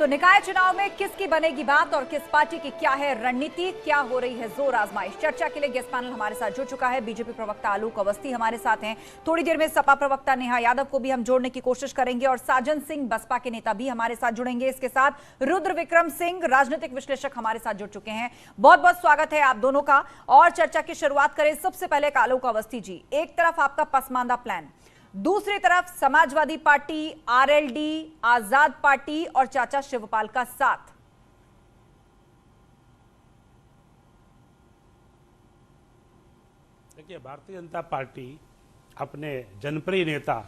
तो निकाय चुनाव में किसकी बनेगी बात और किस पार्टी की क्या है रणनीति, क्या हो रही है जोर आजमाइश। चर्चा के लिए गेस्ट पैनल हमारे साथ जुड़ चुका है। बीजेपी प्रवक्ता आलोक अवस्थी हमारे साथ हैं। थोड़ी देर में सपा प्रवक्ता नेहा यादव को भी हम जोड़ने की कोशिश करेंगे और साजन सिंह बसपा के नेता भी हमारे साथ जुड़ेंगे। इसके साथ रुद्र विक्रम सिंह राजनीतिक विश्लेषक हमारे साथ जुड़ चुके हैं। बहुत बहुत स्वागत है आप दोनों का। और चर्चा की शुरुआत करें सबसे पहले आलोक अवस्थी जी। एक तरफ आपका पसमानदा प्लान, दूसरी तरफ समाजवादी पार्टी, आरएलडी, आजाद पार्टी और चाचा शिवपाल का साथ। देखिए, भारतीय जनता पार्टी अपने जनप्रिय नेता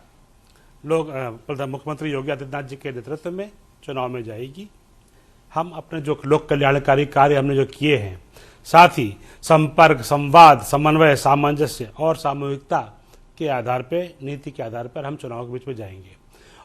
मुख्यमंत्री योगी आदित्यनाथ जी के नेतृत्व में चुनाव में जाएगी। हम अपने जो लोक कल्याणकारी कार्य हमने जो किए हैं, साथ ही संपर्क, संवाद, समन्वय, सामंजस्य और सामूहिकता के आधार पे, नीति के आधार पर हम चुनाव के बीच में जाएंगे।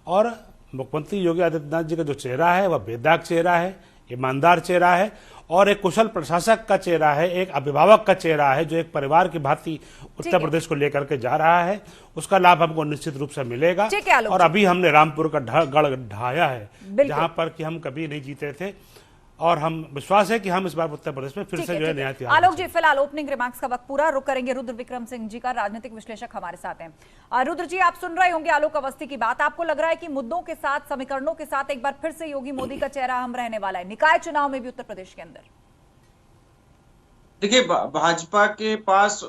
और मुख्यमंत्री योगी आदित्यनाथ जी का जो चेहरा है वह बेदाग चेहरा है, ईमानदार चेहरा है और एक कुशल प्रशासक का चेहरा है, एक अभिभावक का चेहरा है जो एक परिवार की भांति उत्तर प्रदेश को लेकर के जा रहा है। उसका लाभ हमको निश्चित रूप से मिलेगा। और अभी हमने रामपुर का गढ़ ढाया है जहां पर कि हम कभी नहीं जीते थे और हम विश्वास है कि हम इस बार उत्तर प्रदेश में फिर से जो है नया इतिहास। आलोक जी, फिलहाल ओपनिंग रिमार्क्स का वक्त पूरा, रुक करेंगे रुद्र विक्रम सिंह जी का, राजनीतिक विश्लेषक हमारे साथ हैं। रुद्र जी, आप सुन रहे होंगे आलोक अवस्थी की बात। आपको लग रहा है कि मुद्दों के साथ, समीकरणों के साथ एक बार फिर से योगी मोदी का चेहरा हम रहने वाला है निकाय चुनाव में भी उत्तर प्रदेश के अंदर? देखिए, भाजपा के पास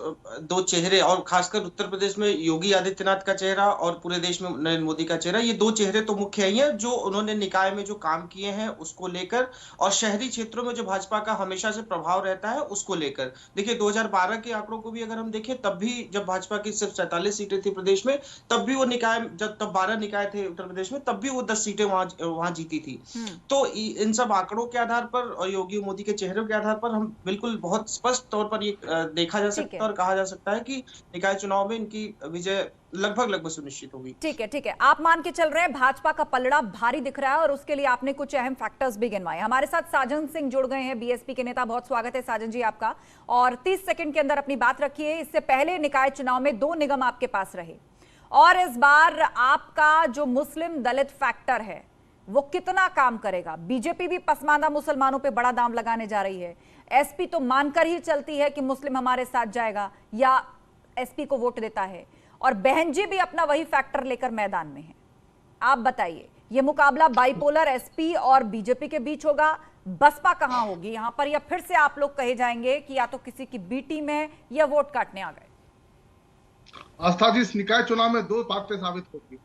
दो चेहरे और खासकर उत्तर प्रदेश में योगी आदित्यनाथ का चेहरा और पूरे देश में नरेंद्र मोदी का चेहरा, ये दो चेहरे तो मुख्य ही हैं जो उन्होंने निकाय में जो काम किए हैं उसको लेकर और शहरी क्षेत्रों में जो भाजपा का हमेशा से प्रभाव रहता है उसको लेकर। देखिए, 2012 के आंकड़ों को भी अगर हम देखें तब भी जब भाजपा की सिर्फ 47 सीटें थी प्रदेश में, तब भी वो निकाय, जब तब 12 निकाय थे उत्तर प्रदेश में, तब भी वो 10 सीटें वहां जीती थी। तो इन सब आंकड़ों के आधार पर और योगी मोदी के चेहरों के आधार पर हम बिल्कुल बहुत स्पष्ट तौर पर ये देखा जा सकता है और कहा जा सकता है कि निकाय चुनाव में इनकी विजय लगभग सुनिश्चित होगी। ठीक है, आप मान के चल रहे हैं भाजपा का पलड़ा भारी दिख रहा है और उसके लिए आपने कुछ अहम फैक्टर्स भी गिनवाए। हमारे साथ साजन सिंह जुड़ गए हैं, बीएसपी के नेता। बहुत स्वागत है साजन जी आपका, और 30 सेकंड के अंदर अपनी बात रखिए। इससे पहले निकाय चुनाव में 2 निगम आपके पास रहे और इस बार आपका जो मुस्लिम दलित फैक्टर है वो कितना काम करेगा? बीजेपी भी पसमानदा मुसलमानों पे बड़ा दाम लगाने जा रही है। एसपी तो मानकर ही चलती है कि मुस्लिम हमारे साथ जाएगा या एसपी को वोट देता है, और बहन जी भी अपना वही फैक्टर लेकर मैदान में है। आप बताइए, ये मुकाबला बाइपोलर एसपी और बीजेपी के बीच होगा, बसपा कहां होगी यहां पर? या फिर से आप लोग कहे जाएंगे कि या तो किसी की बी टीम है या वोट काटने आ गए? आस्था जी, इस निकाय चुनाव में 2 बातें साबित होगी।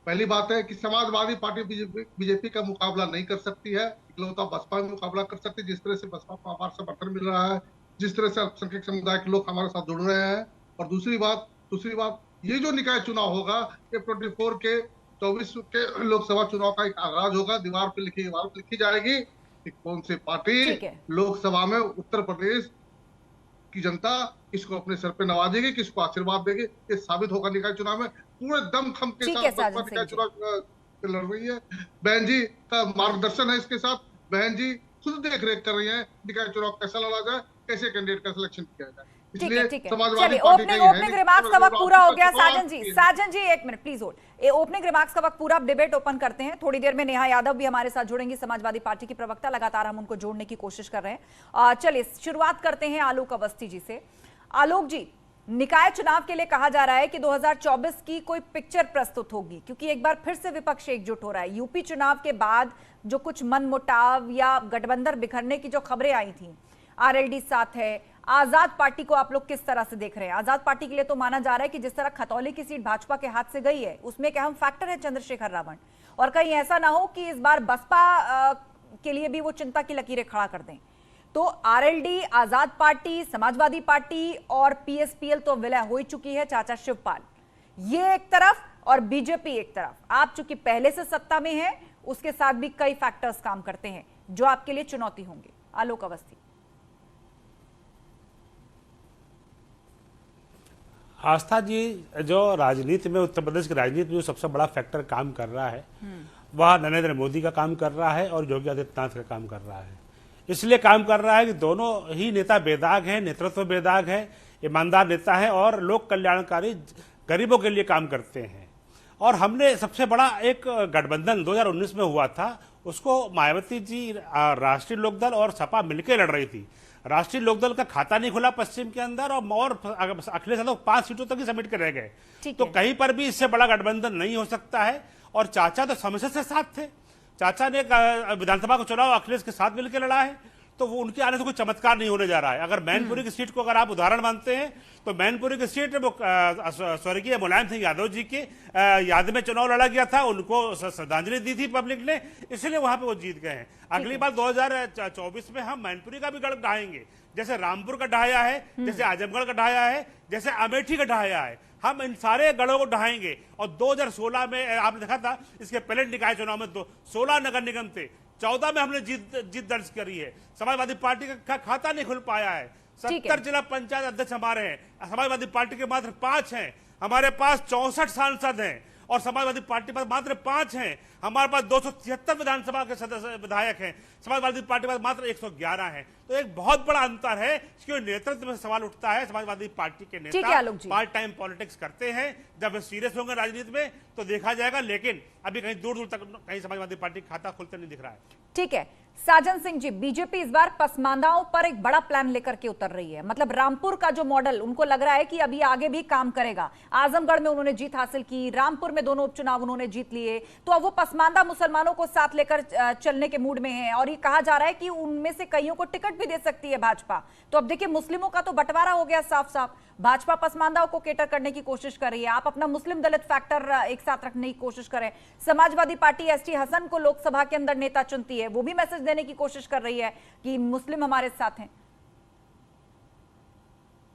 पहली बात है कि समाजवादी पार्टी बीजेपी का मुकाबला नहीं कर सकती है, इकलौता बसपा में मुकाबला कर सकती है। जिस तरह से बसपा को आभार समर्थन मिल रहा है, जिस तरह से अल्पसंख्यक समुदाय के लोग हमारे साथ जुड़ रहे हैं। और दूसरी बात ये जो निकाय चुनाव होगा, ये 24 के लोकसभा चुनाव का एक आगाज होगा। दीवार पर लिखी जाएगी कि कौन सी पार्टी लोकसभा में उत्तर प्रदेश की जनता किसको अपने सर पे नवाजेगी, किसको आशीर्वाद देगी, ये साबित होगा निकाय चुनाव में। पूरे दम खम के साथ बसपा निकाय चुनाव लड़ रही है। बहन जी का मार्गदर्शन है इसके साथ। बहन जी खुद देख रेख कर रही है निकाय चुनाव कैसा लड़ा जाए, कैसे कैंडिडेट का सिलेक्शन किया जाए। ठीक है। चलिए, ओपनिंग रिमार्क्स का वक्त पूरा हो गया। साजन जी 1 minute please hold. Opening remarks का वक्त पूरा, डिबेट ओपन करते हैं। थोड़ी देर में नेहा यादव भी हमारे साथ जुड़ेंगी, समाजवादी पार्टी की प्रवक्ता। लगातार हम उनको जोड़ने की कोशिश कर रहे हैं। चलिए शुरुआत करते हैं आलोक अवस्थी जी से। आलोक जी, निकाय चुनाव के लिए कहा जा रहा है कि 2024 की कोई पिक्चर प्रस्तुत होगी, क्योंकि एक बार फिर से विपक्ष एकजुट हो रहा है। यूपी चुनाव के बाद जो कुछ मनमुटाव या गठबंधन बिखरने की जो खबरें आई थी, आरएलडी साथ है, आजाद पार्टी को आप लोग किस तरह से देख रहे हैं? आजाद पार्टी के लिए तो माना जा रहा है कि जिस तरह खतौली की सीट भाजपा के हाथ से गई है, उसमें एक अहम फैक्टर है चंद्रशेखर रावण, और कहीं ऐसा ना हो कि इस बार बसपा के लिए भी वो चिंता की लकीरें खड़ा कर दें। तो आरएलडी, आजाद पार्टी, समाजवादी पार्टी और पीएसपीएल तो विलय हो ही चुकी है, चाचा शिवपाल ये एक तरफ और बीजेपी एक तरफ। आप चूंकि पहले से सत्ता में हैं, उसके साथ भी कई फैक्टर्स काम करते हैं जो आपके लिए चुनौती होंगे। आलोक अवस्थी। आस्था जी, जो राजनीति में, उत्तर प्रदेश की राजनीति में जो सबसे बड़ा फैक्टर काम कर रहा है वह नरेंद्र मोदी का काम कर रहा है और योगी आदित्यनाथ का काम कर रहा है। इसलिए काम कर रहा है कि दोनों ही नेता बेदाग हैं, नेतृत्व बेदाग है, ईमानदार नेता है और लोक कल्याणकारी गरीबों के लिए काम करते हैं। और हमने सबसे बड़ा एक गठबंधन 2019 में हुआ था, उसको मायावती जी, राष्ट्रीय लोकदल और सपा मिलकर लड़ रही थी। राष्ट्रीय लोकदल का खाता नहीं खुला पश्चिम के अंदर, और अखिलेश यादव 5 सीटों तक ही समेट के रह गए। तो कहीं पर भी इससे बड़ा गठबंधन नहीं हो सकता है। और चाचा तो हमेशा से साथ थे। चाचा ने विधानसभा का चुनाव अखिलेश के साथ मिलकर लड़ा है, तो वो उनके आने से कोई चमत्कार नहीं होने जा रहा है। अगर मैनपुरी की सीट को अगर आप उदाहरण मानते हैं, तो मैनपुरी की सीट वो स्वर्गीय मुलायम सिंह यादव जी के याद में चुनाव लड़ा गया था, उनको श्रद्धांजलि दी थी पब्लिक ने, इसलिए वहां पे वो जीत गए हैं। अगली बार 2024 में हम मैनपुरी का भी गढ़ ढाएंगे, जैसे रामपुर का ढाया है, जैसे आजमगढ़ का ढाया है, जैसे अमेठी का ढाया है। हम इन सारे गढ़ों को ढाएंगे। और 2016 में आपने देखा था, इसके पहले निकाय चुनाव में 16 नगर निगम थे, 14 में हमने जीत दर्ज करी है। समाजवादी पार्टी का खाता नहीं खुल पाया है। 70 जिला पंचायत अध्यक्ष हमारे हैं, समाजवादी पार्टी के मात्र 5 हैं। हमारे पास 64 सांसद हैं और समाजवादी पार्टी पर मात्र 5 हैं। हमारे पास 273 विधानसभा के सदस्य विधायक हैं, समाजवादी पार्टी पर मात्र 111 हैं। तो एक बहुत बड़ा अंतर है। इसके नेतृत्व में सवाल उठता है, समाजवादी पार्टी के नेता पार्ट टाइम पॉलिटिक्स करते हैं। जब सीरियस होंगे राजनीति में तो देखा जाएगा, लेकिन अभी कहीं दूर दूर तक कहीं समाजवादी पार्टी खाता खुलते नहीं दिख रहा है। ठीक है साजन सिंह जी, बीजेपी इस बार पसमांदाओं पर एक बड़ा प्लान लेकर के उतर रही है। मतलब रामपुर का जो मॉडल उनको लग रहा है कि अभी आगे भी काम करेगा। आजमगढ़ में उन्होंने जीत हासिल की, रामपुर में दोनों उपचुनाव उन्होंने जीत लिए, तो अब वो पसमांदा मुसलमानों को साथ लेकर चलने के मूड में है। और ये कहा जा रहा है कि उनमें से कईयों को टिकट भी दे सकती है भाजपा। तो अब देखिए, मुस्लिमों का तो बंटवारा हो गया साफ साफ। भाजपा पसमांदाओं को केटर करने की कोशिश कर रही है, आप अपना मुस्लिम दलित फैक्टर एक साथ रखने की कोशिश करें। समाजवादी पार्टी एसटी हसन को लोकसभा के अंदर नेता चुनती है, वो भी मैसेज देने की कोशिश कर रही है कि मुस्लिम हमारे साथ हैं।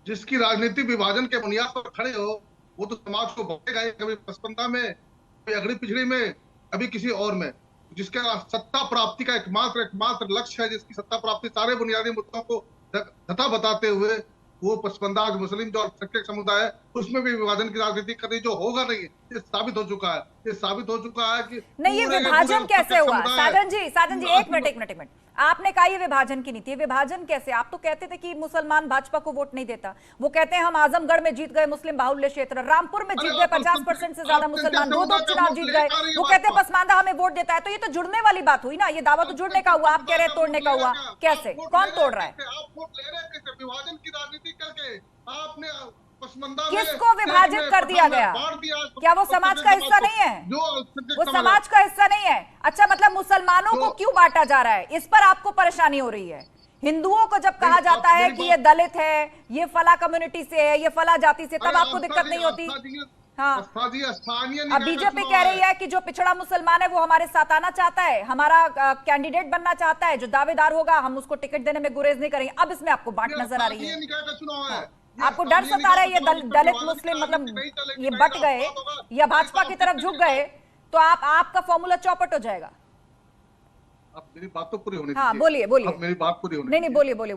जिसकी राजनीति विभाजन के बुनियाद पर खड़े हो, वो तो समाज को बांटेगा, कभी पसमांदा में, कभी अगड़ी पिछड़ी में, कभी किसी और में। जिसका सत्ता प्राप्ति का एकमात्र लक्ष्य है, जिसकी सत्ता प्राप्ति सारे बुनियादी मुद्दों को तथा बताते हुए, वो पसमांदा मुस्लिम जो अल्पसंख्यक समुदाय है, उसमें भी विभाजन की राजनीति करनी जो होगा नहीं, ये साबित हो चुका है। ये साबित हो चुका है कि नहीं, ये विभाजन कैसे हुआ? साजन जी एक मिनट, आपने कहा ये विभाजन की नीति है, विभाजन कैसे? आप तो कहते थे कि मुसलमान भाजपा को वोट नहीं देता, वो कहते हैं हम आजमगढ़ में जीत गए, मुस्लिम बाहुल्य क्षेत्र, रामपुर में जीत गए 50% से ज्यादा मुसलमान, 2 चुनाव जीत गए, वो कहते हैं पसमांदा हमें वोट देता है। तो ये तो जुड़ने वाली बात हुई ना, ये दावा तो जुड़ने का हुआ, आप कह रहे हैं तोड़ने का हुआ। कैसे, कौन तोड़ रहा है? आप वोट ले रहे थे विभाजन की राजनीति करके। आपने किसको विभाजित कर दिया गया? क्या वो समाज का हिस्सा नहीं है? वो समाज का हिस्सा नहीं है। अच्छा, मतलब मुसलमानों को क्यों बांटा जा रहा है, इस पर आपको परेशानी हो रही है? हिंदुओं को जब कहा जाता है कि ये दलित है, ये फला कम्युनिटी से है, ये फला जाति से, तब आपको दिक्कत नहीं होती? हाँ, अब बीजेपी कह रही है कि जो पिछड़ा मुसलमान है वो हमारे साथ आना चाहता है, हमारा कैंडिडेट बनना चाहता है, जो दावेदार होगा हम उसको टिकट देने में गुरेज नहीं करेंगे। अब इसमें आपको बांट नजर आ रही है, आपको डर सता रहा है ये दलित मुस्लिम मतलब ये बट गए या भाजपा की तरफ झुक गए तो आपका फॉर्मूला चौपट हो जाएगा। अब मेरी बात तो पूरी होनी हाँ, बोलिए मेरी बात पूरी होनी नहीं बोलिए।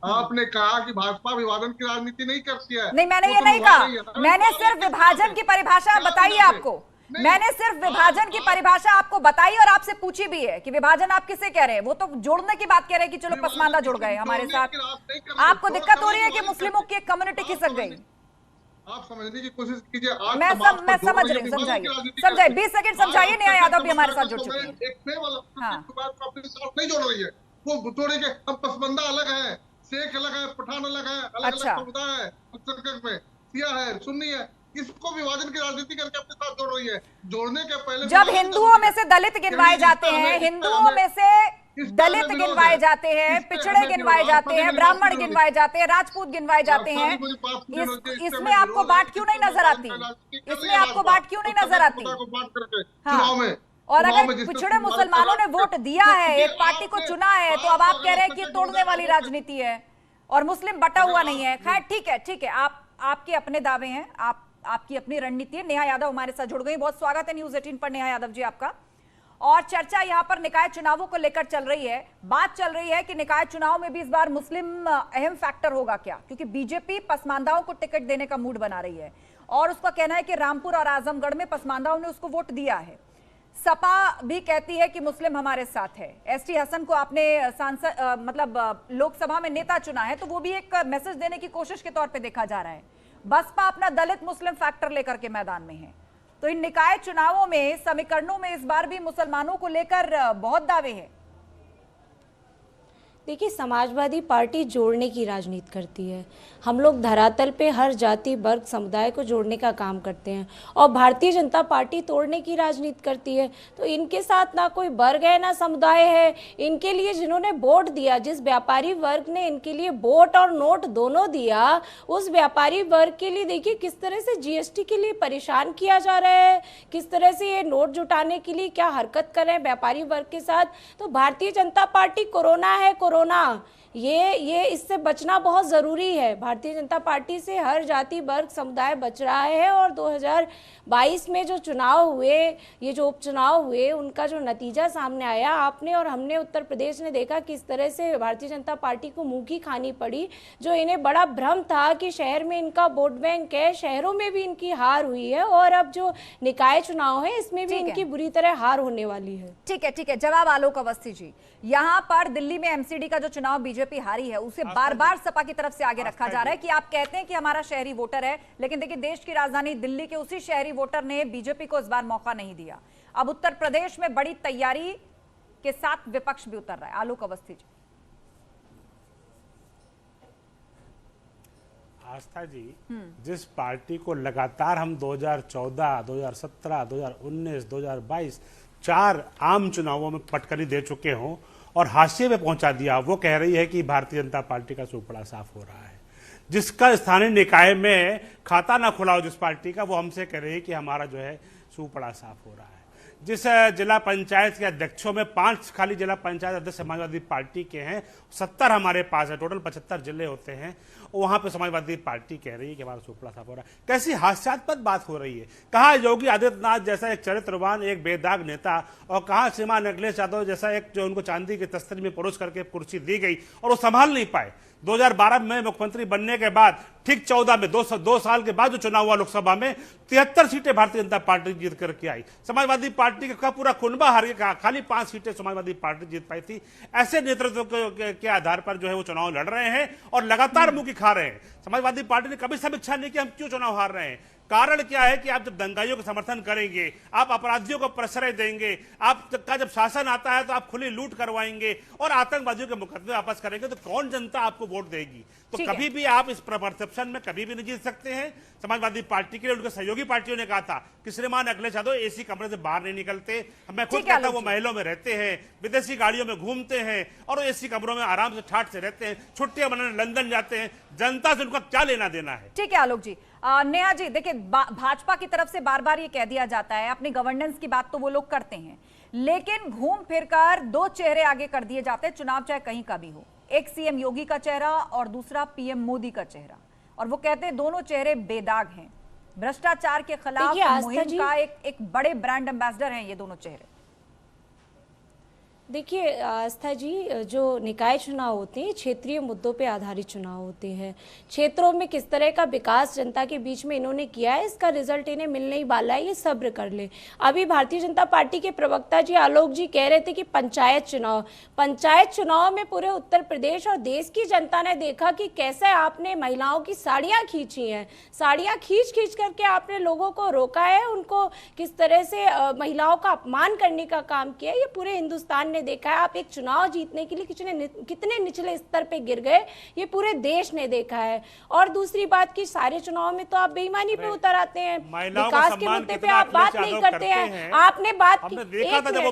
आपने कहा कि भाजपा विभाजन की राजनीति नहीं करती है। नहीं, मैंने ये नहीं कहा, मैंने सिर्फ विभाजन की परिभाषा बताई है आपको। मैंने सिर्फ विभाजन की परिभाषा आपको बताई और आपसे पूछी भी है कि विभाजन आप किसे कह रहे हैं। वो तो जोड़ने की बात कह रहे हैं कि चलो पसमांदा जुड़ गए हमारे साथ। आपको दिक्कत हो रही है कि मुस्लिमों की एक कम्युनिटी खिसक गई। आप समझने की कोशिश कीजिए। मैं समझ रही हूँ, समझाइए 20 सेकंड समझाइए। नेहा यादव भी हमारे साथ जुड़ चुकी है। नहीं जोड़ रही है, वो जोड़ेंगे। हम पसमांदा अलग है, शेख अलग है, पठान अलग है, अलग समुदाय है, सिया है, सुन्नी है, इसको विभाजन की राजनीति करके अपने साथ जोड़ रही है। जोड़ने के पहले जब हिंदुओं में से दलित गिनवाए जाते हैं, हिंदुओं में से दलित गिनवाए जाते हैं, पिछड़े गिनवाए जाते हैं, ब्राह्मण गिनवाए जाते हैं, राजपूत गिनवाए जाते हैं, इसमें आपको बांट क्यों नहीं नजर आती? इसमें आपको बांट क्यों नहीं नजर आती? हाँ, और अगर पिछड़े मुसलमानों ने वोट दिया है, एक पार्टी को चुना है, तो अब आप कह रहे हैं कि तोड़ने वाली राजनीति है और मुस्लिम बटा हुआ नहीं है। खैर ठीक है, आपके अपने दावे हैं, आपकी अपनी रणनीति है। नेहा यादव हमारे साथ जुड़ गई, बहुत स्वागत है न्यूज़ 18 पर नेहा यादव जी आपका। और चर्चा यहां पर निकाय चुनावों को लेकर चल रही है। बात चल रही है कि निकाय चुनाव में भी इस बार मुस्लिम अहम फैक्टर होगा क्या, क्योंकि बीजेपी पसमांदाओं को टिकट देने का मूड बना रही है और उसका कहना है कि रामपुर और आजमगढ़ में पसमांदाओं ने उसको वोट दिया है। सपा भी कहती है कि मुस्लिम हमारे साथ है। एसटी हसन को आपने सांसद मतलब लोकसभा में नेता चुना है, तो वो भी एक मैसेज देने की कोशिश के तौर पे देखा जा रहा है। बसपा अपना दलित मुस्लिम फैक्टर लेकर के मैदान में है। तो इन निकाय चुनावों में समीकरणों में इस बार भी मुसलमानों को लेकर बहुत दावे हैं। देखिए, समाजवादी पार्टी जोड़ने की राजनीति करती है। हम लोग धरातल पे हर जाति वर्ग समुदाय को जोड़ने का काम करते हैं, और भारतीय जनता पार्टी तोड़ने की राजनीति करती है। तो इनके साथ ना कोई वर्ग है ना समुदाय है। इनके लिए जिन्होंने वोट दिया, जिस व्यापारी वर्ग ने इनके लिए वोट और नोट दोनों दिया, उस व्यापारी वर्ग के लिए देखिए किस तरह से जीएसटी के लिए परेशान किया जा रहा है, किस तरह से ये नोट जुटाने के लिए क्या हरकत कर रहे हैं व्यापारी वर्ग के साथ। तो भारतीय जनता पार्टी कोरोना है, कोरोना ये इससे बचना बहुत ज़रूरी है। भारतीय जनता पार्टी से हर जाति वर्ग समुदाय बच रहा है, और 2022 में जो चुनाव हुए, ये जो उपचुनाव हुए, उनका जो नतीजा सामने आया, आपने और हमने उत्तर प्रदेश ने देखा किस तरह से भारतीय जनता पार्टी को मुंह की खानी पड़ी। जो इन्हें बड़ा भ्रम था कि शहर में इनका वोट बैंक है, शहरों में भी इनकी हार हुई है, और अब जो निकाय चुनाव है इसमें भी इनकी बुरी तरह हार होने वाली है। ठीक है, जवाब आलोक अवस्थी जी। यहाँ पर दिल्ली में एमसीडी का जो चुनाव बीजेपी हारी है, उसे बार बार सपा की तरफ से आगे रखा जा रहा है कि आप कहते हैं कि हमारा शहरी वोटर है, लेकिन देखिए देश की राजधानी दिल्ली के उसी शहरी वोटर ने बीजेपी को इस बार मौका नहीं दिया। अब उत्तर प्रदेश में बड़ी तैयारी के साथ विपक्ष भी उतर रहा है। आलोक अवस्थी जी। आस्था जी, जिस पार्टी को लगातार हम 2014, 2017, 2019, 2022 4 आम चुनावों में पटकनी दे चुके हों और हाशिए में पहुंचा दिया, वो कह रही है कि भारतीय जनता पार्टी का सूपड़ा साफ हो रहा है। जिसका स्थानीय निकाय में खाता ना खुला हो जिस पार्टी का, वो हमसे कह रही है कि हमारा जो है सूपड़ा साफ हो रहा है। जिस जिला पंचायत के अध्यक्षों में 5 खाली जिला पंचायत अध्यक्ष समाजवादी पार्टी के हैं, 70 हमारे पास है, टोटल 75 जिले होते हैं, वहां पे समाजवादी पार्टी कह रही है कि हमारा सूपड़ा साफ हो रहा है। कैसी हास्यास्पद बात हो रही है। कहा योगी आदित्यनाथ जैसा एक चरित्रवान, एक बेदाग नेता, और कहा श्रीमान अखिलेश यादव जैसा एक जो उनको चांदी की तस्तरी में परोस करके कुर्सी दी गई और वो संभाल नहीं पाए। 2012 में मुख्यमंत्री बनने के बाद ठीक 14 में 2 साल के बाद जो चुनाव हुआ लोकसभा में 73 सीटें भारतीय जनता पार्टी जीत करके आई। समाजवादी पार्टी का पूरा कुनबा हार गया, खाली 5 सीटें समाजवादी पार्टी जीत पाई थी। ऐसे नेतृत्व के आधार पर जो है वो चुनाव लड़ रहे हैं और लगातार मुंह की खा रहे हैं। समाजवादी पार्टी ने कभी समीक्षा नहीं की हम क्यों चुनाव हार रहे हैं। कारण क्या है कि आप जब दंगाइयों का समर्थन करेंगे, आप अपराधियों को प्रश्रय देंगे, आपका जब शासन आता है तो आप खुली लूट करवाएंगे और आतंकवादियों के मुकदमे वापस करेंगे, तो कौन जनता आपको वोट देगी। तो कभी भी आप इस परसेप्शन में कभी भी नहीं जीत सकते हैं। समाजवादी पार्टी के लिए उनके सहयोगी पार्टियों ने कहा था कि श्रीमान अखिलेश यादव एसी कमरे से बाहर नहीं निकलते। मैं खुद कहता हूं वो महलों में रहते हैं, विदेशी गाड़ियों में घूमते हैं और एसी कमरों में आराम से ठाठ से रहते हैं, छुट्टियां मनाने लंदन जाते हैं। जनता से उनका क्या लेना देना है। ठीक है आलोक जी। नेहा जी, देखिए भाजपा की तरफ से बार बार ये कह दिया जाता है, अपनी गवर्नेंस की बात तो वो लोग करते हैं, लेकिन घूम फिरकर 2 चेहरे आगे कर दिए जाते हैं, चुनाव चाहे कहीं का भी हो। एक सीएम योगी का चेहरा और दूसरा पीएम मोदी का चेहरा, और वो कहते हैं दोनों चेहरे बेदाग हैं। भ्रष्टाचार के खिलाफ मुहिम का एक बड़े ब्रांड एम्बेसडर हैं ये दोनों चेहरे। देखिए आस्था जी, जो निकाय चुनाव होते हैं क्षेत्रीय मुद्दों पे आधारित चुनाव होते हैं। क्षेत्रों में किस तरह का विकास जनता के बीच में इन्होंने किया है, इसका रिजल्ट इन्हें मिलने ही वाला है, ये सब्र कर ले। अभी भारतीय जनता पार्टी के प्रवक्ता जी आलोक जी कह रहे थे कि पंचायत चुनाव में पूरे उत्तर प्रदेश और देश की जनता ने देखा कि कैसे आपने महिलाओं की साड़ियाँ खींची हैं, साड़ियाँ खींच करके आपने लोगों को रोका है, उनको किस तरह से महिलाओं का अपमान करने का काम किया है, ये पूरे हिंदुस्तान देखा है। आप एक चुनाव जीतने के लिए कितने निचले स्तर पे गिर गए, ये पूरे देश ने देखा है। और दूसरी बात कि सारे चुनाव में तो आप बेईमानी पे उतर आते हैं, विकास के मुद्दे पे आप बात नहीं करते हैं। आपने बात की,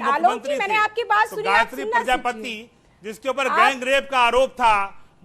आलोक जी मैंने आपकी बात सुनी, गायत्री प्रजापति जिसके ऊपर गैंग रेप का आरोप था,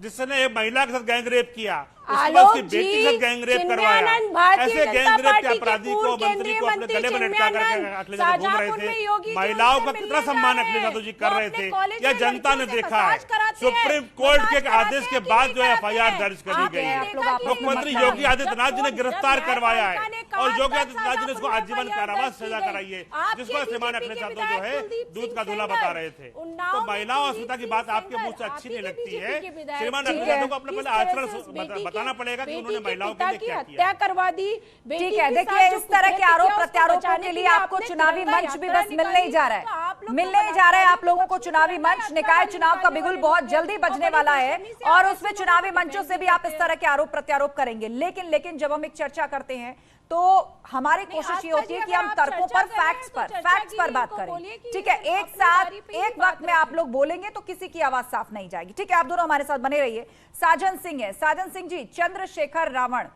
जिसने एक महिला के साथ गैंग रेप किया, आलोक जी, ऐसे गैंग रेप के अपराधी को, मंत्री को अपने गले में लटका करके अखिलेश यादव घूम रहे थे। महिलाओं का कितना सम्मान अखिलेश यादव जी कर रहे थे, यह जनता ने देखा है। सुप्रीम कोर्ट के आदेश के बाद जो एफआईआर दर्ज करी गई है, मुख्यमंत्री योगी आदित्यनाथ जी ने गिरफ्तार करवाया है और योगी आदित्यनाथ जी ने उसको आजीवन कारावास सजा कराई है, जिसको श्रीमान अखिलेश यादव जो है दूध का दूल्हा बता रहे थे। तो महिलाओं और अस्मिता की बात आपके मुंह से अच्छी नहीं लगती है। श्रीमान अखिलेश यादव को अपना पहले आचरण बताना पड़ेगा कि उन्होंने महिलाओं के लिए क्या हत्या करवा दी। ठीक है, देखिए इस तरह के आरोप प्रत्यारोपों के लिए आपको चुनावी मंच भी बस मिल नहीं जा रहा है। मिलने ही जा रहे हैं आप लोगों को चुनावी मंच। निकाय चुनाव का बिगुल बहुत जल्दी बजने वाला है और उसमें चुनावी मंचों से भी आप इस तरह के आरोप प्रत्यारोप करेंगे। लेकिन जब हम एक चर्चा करते हैं तो हमारी कोशिश ये होती है कि हम तर्कों पर, फैक्ट्स पर बात करें। ठीक है, एक साथ एक वक्त में आप लोग बोलेंगे तो किसी की आवाज साफ नहीं जाएगी। ठीक है, आप दोनों हमारे साथ बने रहिए। साजन सिंह है। साजन सिंह जी, चंद्रशेखर रावण,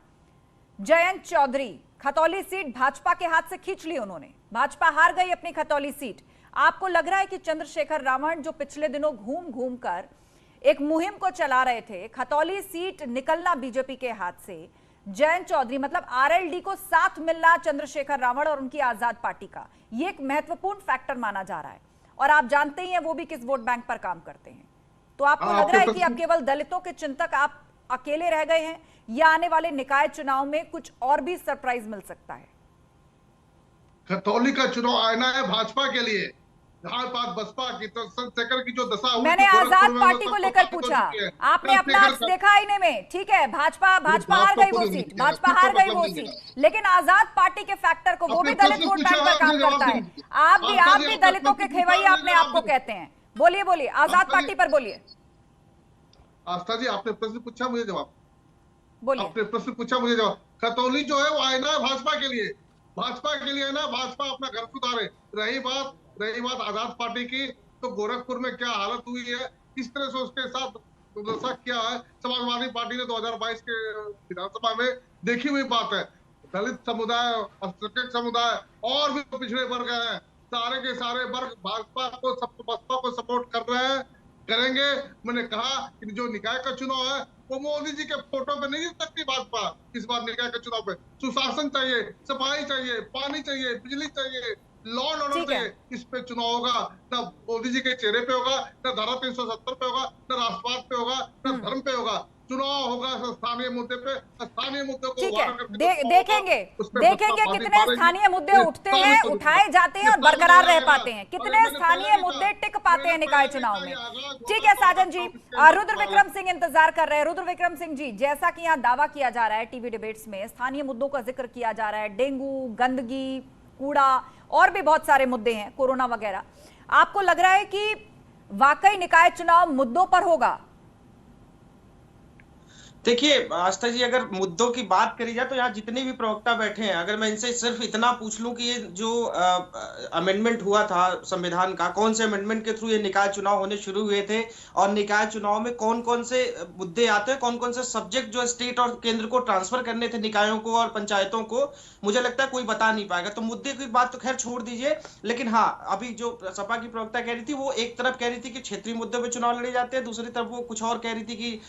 जयंत चौधरी, खतौली सीट भाजपा के हाथ से खींच ली उन्होंने, भाजपा हार गई अपनी खतौली सीट। आपको लग रहा है कि चंद्रशेखर रावण जो पिछले दिनों घूम घूम कर एक मुहिम को चला रहे थे, खतौली सीट निकलना बीजेपी के हाथ से, जयंत चौधरी मतलब आरएलडी को साथ मिलना चंद्रशेखर रावण और उनकी आजाद पार्टी का, ये एक महत्वपूर्ण फैक्टर माना जा रहा है और आप जानते ही हैं वो भी किस वोट बैंक पर काम करते हैं। तो आपको लग रहा है कि अब केवल दलितों के चिंतक आप अकेले रह गए हैं या आने वाले निकाय चुनाव में कुछ और भी सरप्राइज मिल सकता है? खतौली का चुनाव आना है भाजपा के लिए। जहां बात बसपा की तो चंद्रशेखर की जो दशा हुई, मैंने आजाद पार्टी को लेकर पूछा, आपने अपना देखा आईने में। ठीक है, भाजपा हार गई वो सीट, भाजपा हार गई वो सीट, लेकिन आजाद पार्टी के फैक्टर को, वो भी दलित वोट बैंक पर काम करता है। आप भी दलितों के खेवैया अपने आप को कहते हैं। बोलिए, आजाद पार्टी पर बोलिए। आस्था जी, आपने प्रश्न पूछा, मुझे जवाब बोलिए। आपने प्रश्न पूछा, मुझे जवाब। खतौली जो है वो आईना है भाजपा के लिए, है ना। भाजपा अपना घर सुधारे। रही बात आजाद पार्टी की, तो गोरखपुर में क्या हालत हुई है, किस तरह से उसके साथ दशा किया है समाजवादी पार्टी ने 2022 के विधानसभा में, देखी हुई बात है। दलित समुदाय, अल्पसंख्यक समुदाय और भी पिछड़े वर्ग हैं, सारे के सारे वर्ग बसपा को सपोर्ट कर रहे हैं, करेंगे। मैंने कहा कि जो निकाय का चुनाव है वो मोदी जी के फोटो पे नहीं जीत सकती भाजपा। इस बार निकाय के चुनाव पे सुशासन चाहिए, सफाई चाहिए, पानी चाहिए, बिजली चाहिए, लॉ एंड ऑर्डर चाहिए। इस पे चुनाव होगा, न मोदी जी के चेहरे पे होगा, न धारा 370 पे होगा, न राष्ट्रवाद पे होगा, न धर्म पे होगा। चुनाव होगा स्थानीय मुद्दे पे, स्थानीय मुद्दों को देखेंगे कितने स्थानीय मुद्दे उठते हैं, उठाए जाते हैं और बरकरार रह पाते हैं, कितने स्थानीय मुद्दे टिक पाते हैं निकाय चुनाव में। ठीक है साजन जी, रुद्र विक्रम सिंह इंतजार कर रहे हैं। रुद्र विक्रम सिंह जी, जैसा कि यहाँ दावा किया जा रहा है टीवी डिबेट्स में, स्थानीय मुद्दों का जिक्र किया जा रहा है, डेंगू, गंदगी, कूड़ा और भी बहुत सारे मुद्दे हैं, कोरोना वगैरह। आपको लग रहा है कि वाकई निकाय चुनाव मुद्दों पर होगा? देखिए आस्था जी, अगर मुद्दों की बात करी जाए तो यहाँ जितने भी प्रवक्ता बैठे हैं, अगर मैं इनसे सिर्फ इतना पूछ लूं कि ये जो अमेंडमेंट हुआ था संविधान का, कौन से अमेंडमेंट के थ्रू ये निकाय चुनाव होने शुरू हुए थे और निकाय चुनाव में कौन कौन से मुद्दे आते हैं, कौन कौन से सब्जेक्ट जो स्टेट और केंद्र को ट्रांसफर करने थे निकायों को और पंचायतों को, मुझे लगता है कोई बता नहीं पाएगा। तो मुद्दे की बात तो खैर छोड़ दीजिए, लेकिन हाँ, अभी जो सपा की प्रवक्ता कह रही थी, वो एक तरफ कह रही थी कि क्षेत्रीय मुद्दों पर चुनाव लड़े जाते हैं, दूसरी तरफ वो कुछ और कह रही थी कि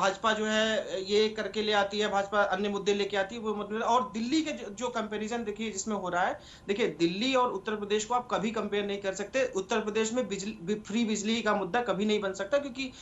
भाजपा जो है ये करके ले आती है, भाजपा अन्य मुद्दे लेके आती है, वो मतलब। और दिल्ली के जो कंपैरिजन देखिए जिसमें हो रहा है, देखिए दिल्ली और उत्तर प्रदेश को आप कभी कंपेयर नहीं कर सकते। उत्तर प्रदेश में फ्री बिजली का मुद्दा कभी नहीं बन सकता, क्योंकि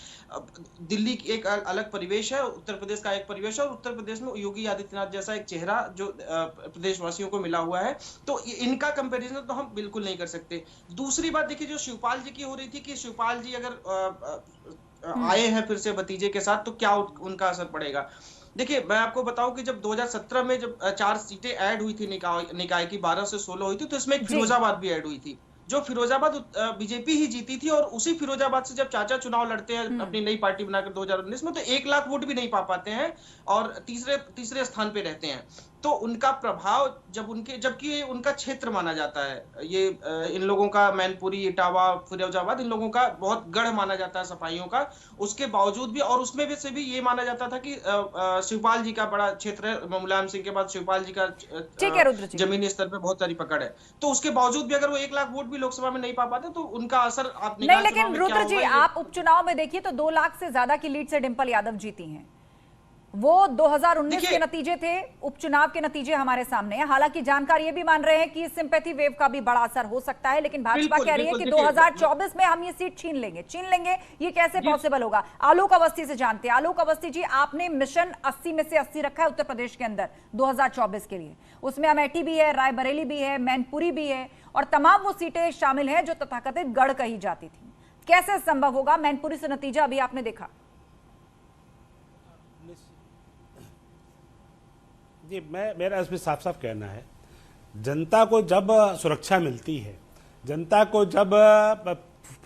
दिल्ली की एक अलग परिवेश है, उत्तर प्रदेश का एक परिवेश है, और उत्तर प्रदेश में योगी आदित्यनाथ जैसा एक चेहरा जो प्रदेशवासियों को मिला हुआ है, तो इनका कंपैरिजन तो हम बिल्कुल नहीं कर सकते। दूसरी बात देखिए, जो शिवपाल जी की हो रही थी कि शिवपाल जी अगर आए हैं फिर से भतीजे के साथ, तो क्या उनका असर पड़ेगा। देखिए मैं आपको बताऊं कि जब 2017 में जब 4 सीटें ऐड हुई थी निकाय की, 12 से 16 हुई थी, तो इसमें एक फिरोजाबाद भी ऐड हुई थी, जो फिरोजाबाद बीजेपी ही जीती थी। और उसी फिरोजाबाद से जब चाचा चुनाव लड़ते हैं अपनी नई पार्टी बनाकर 2019 में, तो 1 लाख वोट भी नहीं पा पाते हैं और तीसरे स्थान पे रहते हैं। तो उनका प्रभाव जबकि उनका क्षेत्र माना जाता है, ये इन लोगों का मैनपुरी, इटावा, फिरोजाबाद, इन लोगों का बहुत गढ़ माना जाता है सफाइयों का, उसके बावजूद भी, और उसमें भी से भी ये माना जाता था कि शिवपाल जी का बड़ा क्षेत्र है, मुलायम सिंह के बाद शिवपाल जी का जमीनी स्तर पे बहुत सारी पकड़ है, तो उसके बावजूद भी अगर वो 1 लाख वोट भी लोकसभा में नहीं पा पाते तो उनका असर आप नहीं। लेकिन रुद्र जी, आप उपचुनाव में देखिए तो 2 लाख से ज्यादा की लीड से डिंपल यादव जीती हैं। वो 2019 के नतीजे थे, उपचुनाव के नतीजे हमारे सामने हैं। हालांकि जानकार ये भी मान रहे हैं कि सिंपैथी वेव का भी बड़ा असर हो सकता है, लेकिन भाजपा कह रही है कि 2024 में हम ये सीट छीन लेंगे। ये कैसे पॉसिबल होगा? आलोक अवस्थी से जानते हैं। आलोक अवस्थी जी, आपने मिशन 80 में से 80 रखा है उत्तर प्रदेश के अंदर 2024 के लिए। उसमें अमेठी भी है, रायबरेली भी है, मैनपुरी भी है, और तमाम वो सीटें शामिल हैं जो तथाकथित गढ़ कही जाती थी। कैसे संभव होगा? मैनपुरी से नतीजा अभी आपने देखा। जी, मेरा इसमें साफ साफ कहना है, जनता को जब सुरक्षा मिलती है, जनता को जब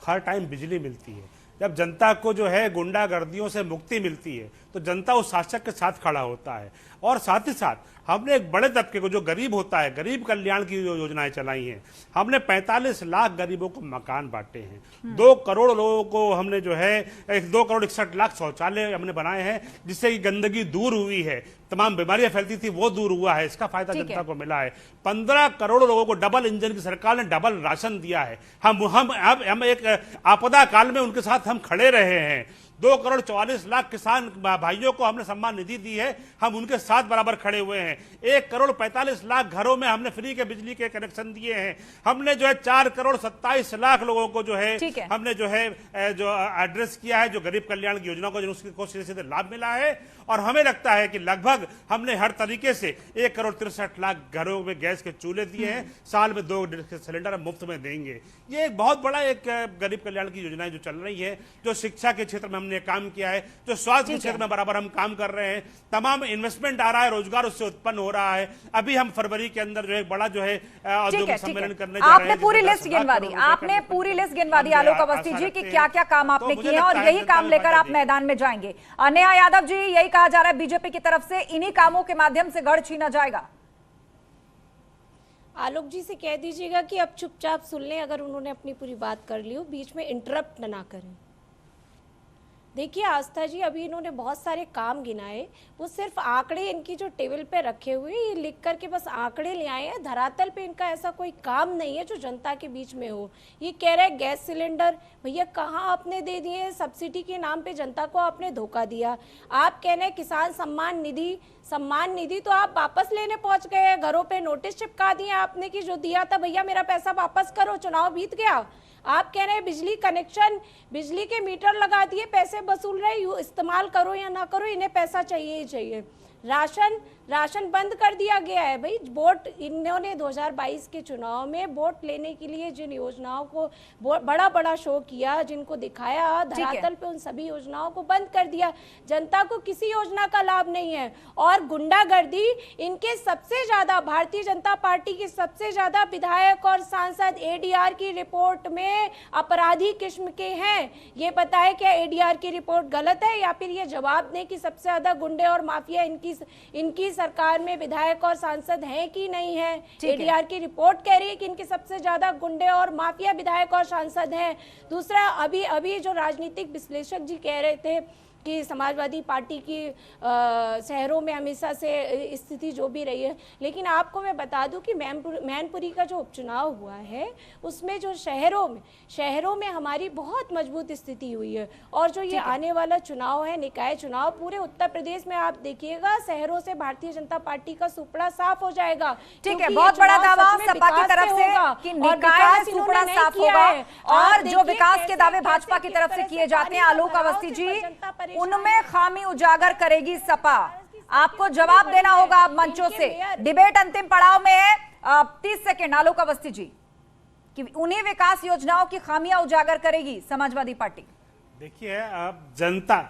हर टाइम बिजली मिलती है, जब जनता को जो है गुंडागर्दियों से मुक्ति मिलती है, तो जनता उस शासक के साथ खड़ा होता है। और साथ ही साथ हमने एक बड़े तबके को, जो गरीब होता है, गरीब कल्याण की योजनाएं चलाई हैं। हमने 45 लाख गरीबों को मकान बांटे हैं, 2 करोड़ लोगों को हमने जो है 2 करोड़ 61 लाख शौचालय हमने बनाए हैं, जिससे कि गंदगी दूर हुई है, तमाम बीमारियां फैलती थी वो दूर हुआ है, इसका फायदा जनता को मिला है। 15 करोड़ लोगों को डबल इंजन की सरकार ने डबल राशन दिया है। हम एक आपदा काल में उनके साथ हम खड़े रहे हैं। 2 करोड़ 44 लाख किसान भाइयों को हमने सम्मान निधि दी है, हम उनके साथ बराबर खड़े हुए हैं। 1 करोड़ 45 लाख घरों में हमने फ्री के बिजली के कनेक्शन दिए हैं। हमने जो है 4 करोड़ 27 लाख लोगों को जो है हमने जो है जो एड्रेस किया है, जो गरीब कल्याण की योजना को उसको सीधे सीधे लाभ मिला है। और हमें लगता है कि लगभग हमने हर तरीके से 1 करोड़ 63 लाख घरों में गैस के चूल्हे दिए हैं, साल में 2 सिलेंडर मुफ्त में देंगे। ये एक बहुत बड़ा एक गरीब कल्याण की योजनाएं जो चल रही है। जो शिक्षा के क्षेत्र में हमने काम किया है, जो स्वास्थ्य के क्षेत्र में बराबर हम काम कर रहे हैं, तमाम इन्वेस्टमेंट आ रहा है, रोजगार उससे उत्पन्न हो रहा है। अभी हम फरवरी के अंदर जो है बड़ा जो है औद्योगिक सम्मेलन करने जा रहे हैं। आपने पूरी लिस्ट गिनवा दी, आपने पूरी लिस्ट गिनवा दी आलोक अवस्थी जी कि क्या क्या काम आपने किए हैं, और यही काम लेकर आप मैदान में जाएंगे। नेहा यादव जी, यही कहा जा रहा है बीजेपी की तरफ से, इन्हीं कामों के माध्यम से गढ़ छीना जाएगा। आलोक जी से कह दीजिएगा कि अब चुपचाप सुन लें, अगर उन्होंने अपनी पूरी बात कर ली हो, बीच में इंटरप्ट ना करें। देखिए आस्था जी, अभी इन्होंने बहुत सारे काम गिनाए, वो सिर्फ आंकड़े इनकी जो टेबल पे रखे हुए ये लिख करके बस आंकड़े ले आए हैं। धरातल पे इनका ऐसा कोई काम नहीं है जो जनता के बीच में हो। ये कह रहे हैं गैस सिलेंडर, भैया कहाँ आपने दे दिए? सब्सिडी के नाम पे जनता को आपने धोखा दिया। आप कह रहे हैं किसान सम्मान निधि तो आप वापस लेने पहुंच गए, घरों पे नोटिस चिपका दिए आपने कि जो दिया था भैया मेरा पैसा वापस करो, चुनाव बीत गया। आप कह रहे हैं बिजली कनेक्शन, बिजली के मीटर लगा दिए, पैसे वसूल रहे, इस्तेमाल करो या ना करो, इन्हें पैसा चाहिए ही चाहिए। राशन बंद कर दिया गया है भाई। वोट इन्होंने 2022 के चुनाव में वोट लेने के लिए जिन योजनाओं को बड़ा शो किया, जिनको दिखाया धरातल पे, उन सभी योजनाओं को बंद कर दिया। जनता को किसी योजना का लाभ नहीं है। और गुंडागर्दी इनके सबसे ज्यादा, भारतीय जनता पार्टी के सबसे ज्यादा विधायक और सांसद एडीआर की रिपोर्ट में अपराधी किस्म के हैं। ये बताए क्या एडीआर की रिपोर्ट गलत है, या फिर ये जवाब दें कि सबसे ज्यादा गुंडे और माफिया इनकी सरकार में विधायक और सांसद हैं कि नहीं है। एडीआर की रिपोर्ट कह रही है कि इनके सबसे ज्यादा गुंडे और माफिया विधायक और सांसद हैं। दूसरा, अभी जो राजनीतिक विश्लेषक जी कह रहे थे कि समाजवादी पार्टी की शहरों में हमेशा से स्थिति जो भी रही है, लेकिन आपको मैं बता दूं कि मैनपुरी का जो उपचुनाव हुआ है उसमें जो शहरों में हमारी बहुत मजबूत स्थिति हुई है। और जो ये आने वाला चुनाव है, निकाय चुनाव, पूरे उत्तर प्रदेश में आप देखिएगा शहरों से भारतीय जनता पार्टी का सुपड़ा साफ हो जाएगा। ठीक है, बहुत बड़ा दावा सपा की तरफ से कि निकाय में सुपड़ा साफ होगा, और जो विकास के दावे भाजपा की तरफ से किए जाते हैं आलोक अवस्थी जी, उनमें खामी उजागर करेगी सपा। आपको जवाब देना होगा अब मंचों से। डिबेट अंतिम पड़ाव में है। 30 सेकंड आलोक अवस्थी जी, कि उन्हीं विकास योजनाओं की खामियां उजागर करेगी समाजवादी पार्टी। देखिए अब जनता,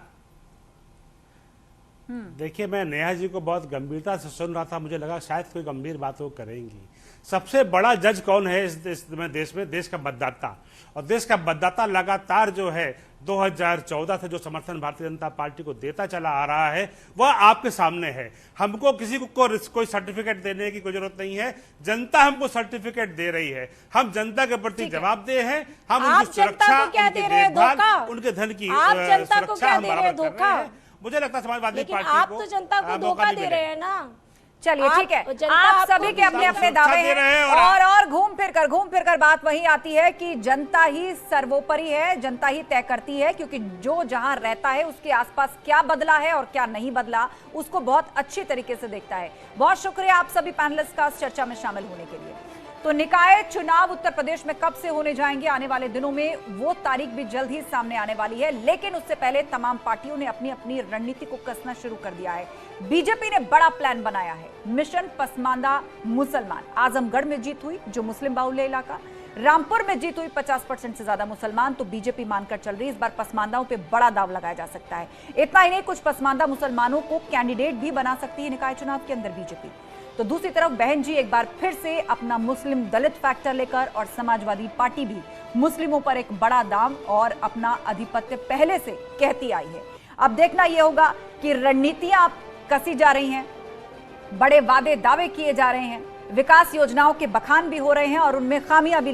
देखिए मैं नेहा जी को बहुत गंभीरता से सुन रहा था, मुझे लगा शायद कोई गंभीर बात वो करेंगी। सबसे बड़ा जज कौन है इस देश में? देश का मतदाता। और देश का मतदाता लगातार जो है 2014 से जो समर्थन भारतीय जनता पार्टी को देता चला आ रहा है वह आपके सामने है। हमको किसी को कोई सर्टिफिकेट देने की कोई जरूरत नहीं है, जनता हमको सर्टिफिकेट दे रही है। हम जनता के प्रति जवाबदेह हैं। हम उनकी सुरक्षा, उनकी देखभाल, उनके धन की सुरक्षा हम बराबर कर रहे हैं। मुझे लगता है समाजवादी पार्टी को आप तो जनता को धोखा दे रहे हैं ना। चलिए ठीक है, आप सभी के अपने अपने दावे हैं, और घूम फिर कर बात वही आती है कि जनता ही सर्वोपरि है, जनता ही तय करती है, क्योंकि जो जहां रहता है उसके आसपास क्या बदला है और क्या नहीं बदला उसको बहुत अच्छी तरीके से देखता है। बहुत शुक्रिया आप सभी पैनलिस्ट का इस चर्चा में शामिल होने के लिए। तो निकाय चुनाव उत्तर प्रदेश में कब से होने जाएंगे आने वाले दिनों में, वो तारीख भी जल्द ही सामने आने वाली है, लेकिन उससे पहले तमाम पार्टियों ने अपनी अपनी रणनीति को कसना शुरू कर दिया है। बीजेपी ने बड़ा प्लान बनाया है, मिशन पसमानदा मुसलमान। आजमगढ़ में जीत हुई, जो मुस्लिम बाहुल्य इलाका, रामपुर में जीत हुई 50% से ज्यादा मुसलमान तो बीजेपी मानकर चल रही। इस बार पसमानदाओं पे बड़ा दाव लगाया जा सकता है। इतना ही नहीं, कुछ पसमानदा मुसलमानों को कैंडिडेट भी बना सकती है निकाय चुनाव के अंदर बीजेपी। तो दूसरी तरफ बहन जी एक बार फिर से अपना मुस्लिम दलित फैक्टर लेकर, और समाजवादी पार्टी भी मुस्लिमों पर एक बड़ा दाम और अपना आधिपत्य पहले से कहती आई है। अब देखना यह होगा कि रणनीतियां कसी जा रही हैं, बड़े वादे दावे किए जा रहे हैं, विकास योजनाओं के बखान भी हो रहे हैं और उनमें खामियां भी